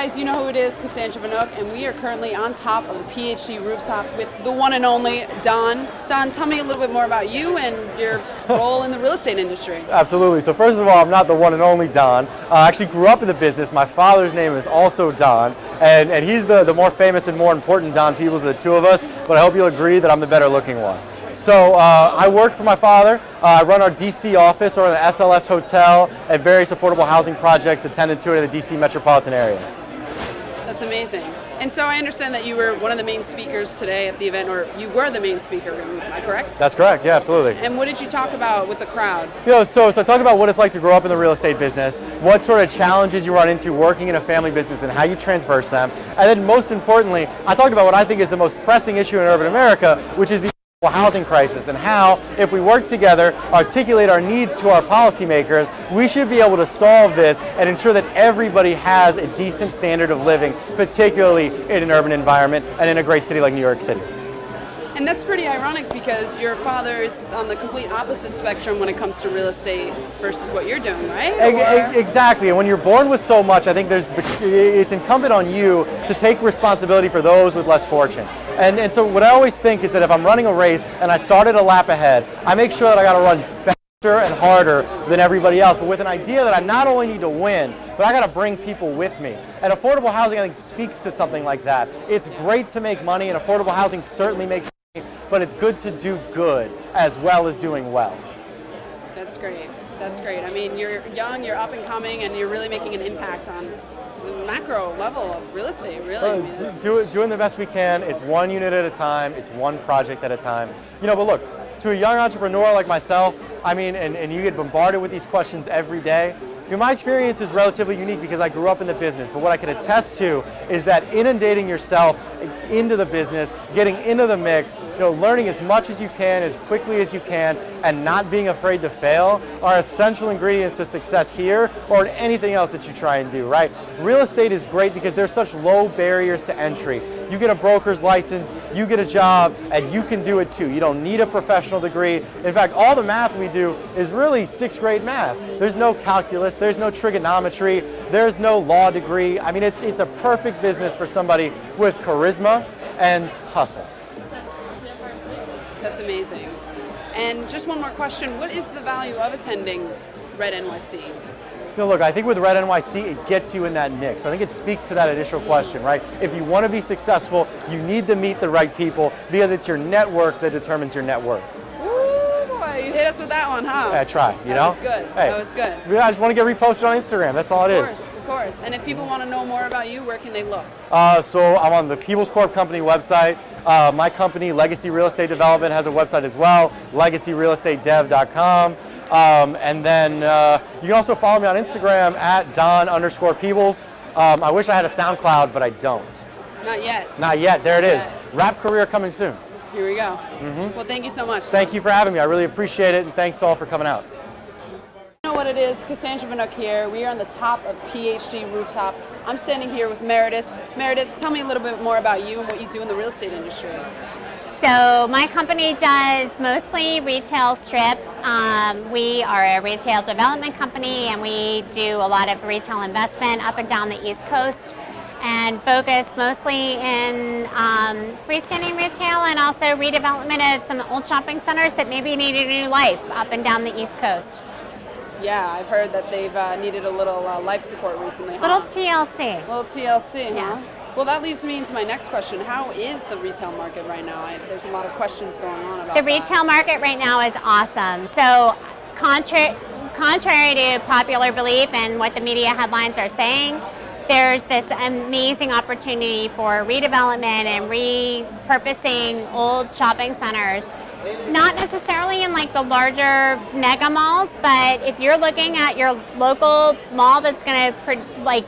guys, you know who it is, Cassandra Brooke, and we are currently on top of the PhD rooftop with the one and only Don. Don, tell me a little bit more about you and your role in the real estate industry. Absolutely. So first of all, I'm not the one and only Don. I actually grew up in the business. My father's name is also Don, and he's the more famous and more important Don Peebles of the two of us, but I hope you'll agree that I'm the better looking one. So I work for my father. I run our DC office or the SLS Hotel and various affordable housing projects attended to in the DC metropolitan area. That's amazing. And so I understand that you were one of the main speakers today at the event, or you were the main speaker, am I correct? That's correct, yeah, absolutely. And what did you talk about with the crowd? So I talked about what it's like to grow up in the real estate business, what sort of challenges you run into working in a family business and how you traverse them. And then most importantly, I talked about what I think is the most pressing issue in urban America, which is the housing crisis, and how, if we work together, articulate our needs to our policymakers, we should be able to solve this and ensure that everybody has a decent standard of living, particularly in an urban environment and in a great city like New York City. And that's pretty ironic because your father is on the complete opposite spectrum when it comes to real estate versus what you're doing, right? Exactly, and when you're born with so much, I think it's incumbent on you to take responsibility for those with less fortune. And so what I always think is that if I'm running a race and I started a lap ahead, I make sure that I got to run faster and harder than everybody else, but with an idea that I not only need to win, but I got to bring people with me. And affordable housing, I think, speaks to something like that. It's great to make money, and affordable housing certainly makes money, but it's good to do good as well as doing well. That's great. That's great. I mean, you're young, you're up and coming, and you're really making an impact on the macro level of real estate, really. Doing the best we can. It's one unit at a time. It's one project at a time. You know, but look, to a young entrepreneur like myself, I mean, and you get bombarded with these questions every day. My experience is relatively unique because I grew up in the business, but what I can attest to is that inundating yourself into the business, getting into the mix, learning as much as you can, as quickly as you can, and not being afraid to fail are essential ingredients to success here or in anything else that you try and do, right? Real estate is great because there's such low barriers to entry. You get a broker's license, you get a job, and you can do it too. You don't need a professional degree. In fact, all the math we do is really 6th grade math. There's no calculus, there's no trigonometry, there's no law degree. I mean, it's a perfect business for somebody with charisma and hustle. That's amazing. And just one more question, what is the value of attending REDinNYC? Look, I think with REDinNYC, it gets you in that mix. I think it speaks to that initial question, right? If you want to be successful, you need to meet the right people because it's your network that determines your net worth. Ooh, boy, you hit us with that one, huh? I try, you know? That was good. Hey, that was good. I just want to get reposted on Instagram. That's all it is. Of course. And if people want to know more about you, where can they look? So I'm on the Peebles Corp company website. My company, Legacy Real Estate Development, has a website as well, legacyrealestatedev.com. And then you can also follow me on Instagram at Don_Peebles. I wish I had a SoundCloud, but I don't. Not yet. Not yet. There it is. Rap career coming soon. Here we go. Well, thank you so much. Thank you for having me. I really appreciate it, and thanks all for coming out. You know what it is, Cassandra Brooke here. We are on the top of PhD rooftop. I'm standing here with Meredith. Meredith, tell me a little bit more about you and what you do in the real estate industry. So my company does mostly retail strip. We are a retail development company, and we do a lot of retail investment up and down the East Coast, and focus mostly in freestanding retail and also redevelopment of some old shopping centers that maybe need a new life up and down the East Coast. Yeah, I've heard that they've needed a little life support recently. Huh? Little TLC. Little TLC, yeah. Huh? Well, that leads me into my next question. How is the retail market right now? There's a lot of questions going on about the retail market right now is awesome. So contrary to popular belief and what the media headlines are saying, there's this amazing opportunity for redevelopment and repurposing old shopping centers. Not necessarily in like the larger mega malls, but if you're looking at your local mall that's going to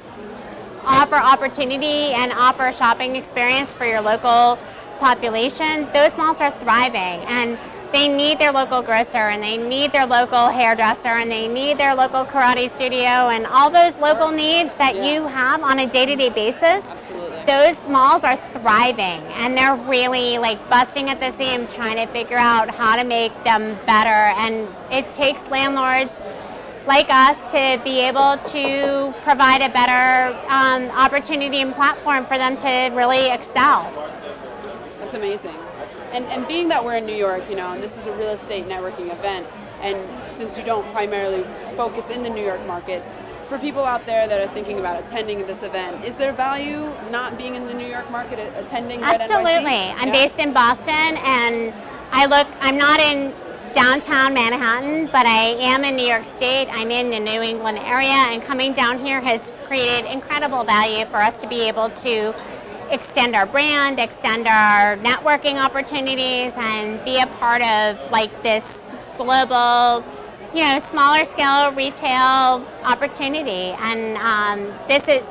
offer opportunity and offer a shopping experience for your local population, those malls are thriving, and they need their local grocer, and they need their local hairdresser, and they need their local karate studio, and all those local needs that you have on a day-to-day basis. Absolutely. Those malls are thriving, and they're really busting at the seams trying to figure out how to make them better, and it takes landlords like us to be able to provide a better opportunity and platform for them to really excel. That's amazing. And being that we're in New York, and this is a real estate networking event, and since you don't primarily focus in the New York market, for people out there that are thinking about attending this event, is there value not being in the New York market, attending REDinNYC? Absolutely. I'm based in Boston, and I'm not in downtown Manhattan, but I am in New York State. I'm in the New England area, and coming down here has created incredible value for us to be able to extend our brand, extend our networking opportunities, and be a part of this global, smaller scale retail opportunity. And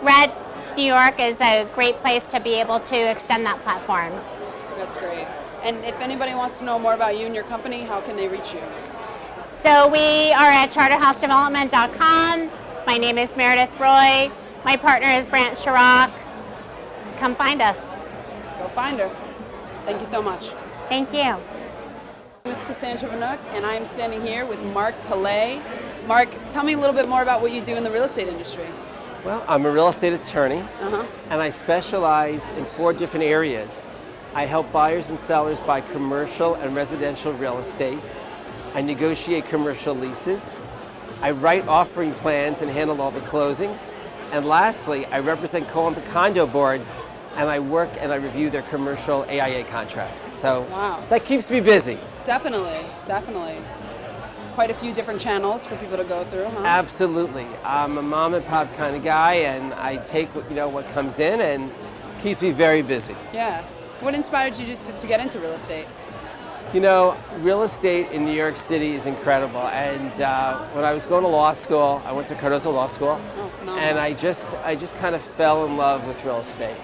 RED New York is a great place to be able to extend that platform. That's great. And if anybody wants to know more about you and your company, how can they reach you? So we are at charterhousedevelopment.com. My name is Meredith Roy. My partner is Brant Chirac. Come find us. Go find her. Thank you so much. Thank you. My name is Cassandra Brooke, and I am standing here with Mark Palais. Mark, tell me a little bit more about what you do in the real estate industry. Well, I'm a real estate attorney, and I specialize in 4 different areas. I help buyers and sellers buy commercial and residential real estate. I negotiate commercial leases. I write offering plans and handle all the closings. And lastly, I represent condo boards, and I work and I review their commercial AIA contracts. So that keeps me busy. Definitely, definitely. Quite a few different channels for people to go through, huh? Absolutely. I'm a mom and pop kind of guy, and I take what comes in, and keeps me very busy. Yeah. What inspired you to get into real estate? Real estate in New York City is incredible. And when I was going to law school, I went to Cardozo Law School, and I just kind of fell in love with real estate.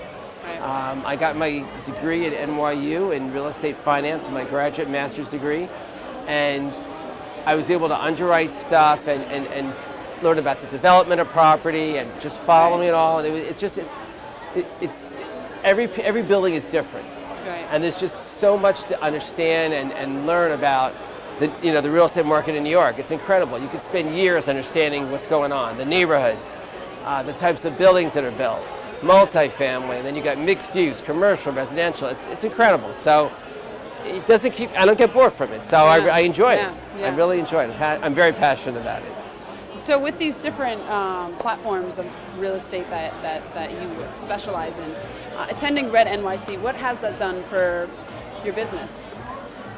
Right. I got my degree at NYU in real estate finance, my graduate master's degree, and I was able to underwrite stuff and learn about the development of property and just following it all. And it's every building is different. Right. And there's just so much to understand and learn about the real estate market in New York. It's incredible. You could spend years understanding what's going on, the neighborhoods, the types of buildings that are built, multifamily, and then you got mixed use, commercial, residential. It's incredible. So it doesn't I don't get bored from it. So I enjoy it. Yeah. I really enjoy it. I'm very passionate about it. So with these different platforms of real estate that you specialize in, attending REDinNYC, what has that done for your business?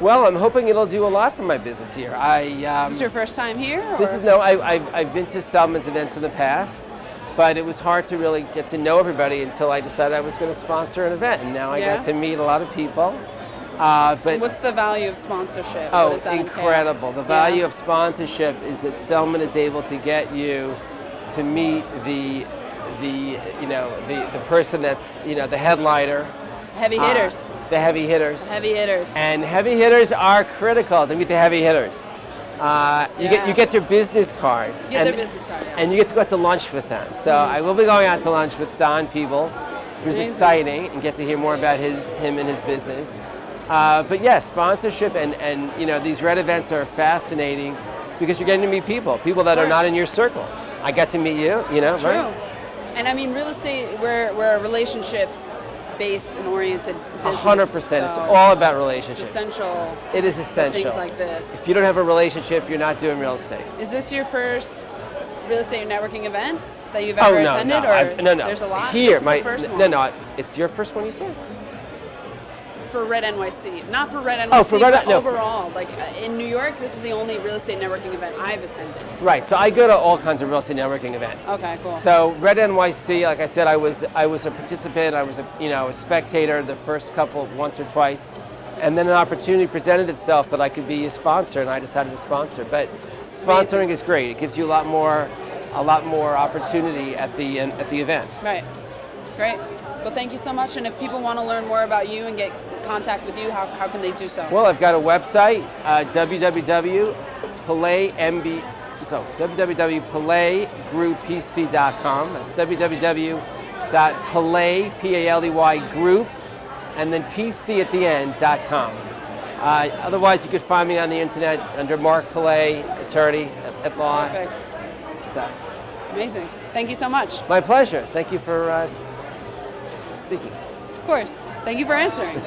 Well, I'm hoping it'll do a lot for my business here. Is this your first time here? I've been to Selman's events in the past, but it was hard to really get to know everybody until I decided I was going to sponsor an event, and now I got to meet a lot of people. But what's the value of sponsorship? What does that incredible. entail? The value of sponsorship is that Selman is able to get you to meet the person that's the headliner. Heavy hitters. The heavy hitters. Heavy hitters. And heavy hitters are critical to meet the heavy hitters. You get their business cards. Their business card, and you get to go out to lunch with them. So I will be going out to lunch with Don Peebles, who's exciting, and get to hear more about him and his business. But yes, sponsorship and these RED events are fascinating because you're getting to meet people that are not in your circle. I got to meet you, True. Right? And I mean, real estate, we're a relationships-based and oriented business. 100%. So it's all about relationships. It's essential. It is essential. For things like this. If you don't have a relationship, you're not doing real estate. Is this your first real estate networking event that you've ever attended? No. There's a lot? Here, this is the first one. No. It's your first one, you said? For REDinNYC, not for REDinNYC, but overall. Like in New York, this is the only real estate networking event I've attended. Right. So I go to all kinds of real estate networking events. Okay, cool. So REDinNYC, like I said, I was a participant. I was a spectator the first once or twice, and then an opportunity presented itself that I could be a sponsor, and I decided to sponsor. But sponsoring is great. It gives you a lot more opportunity at the event. Right. Great. Well, thank you so much. And if people want to learn more about you and get contact with you, how can they do so? Well, I've got a website, www.palaysgroupPC.com. That's www.palais, Group, and then PC at the end.com. Otherwise, you could find me on the internet under Mark Palais, attorney at law. Perfect. So, Amazing. Thank you so much. my pleasure. Thank you for speaking. Of course. Thank you for answering.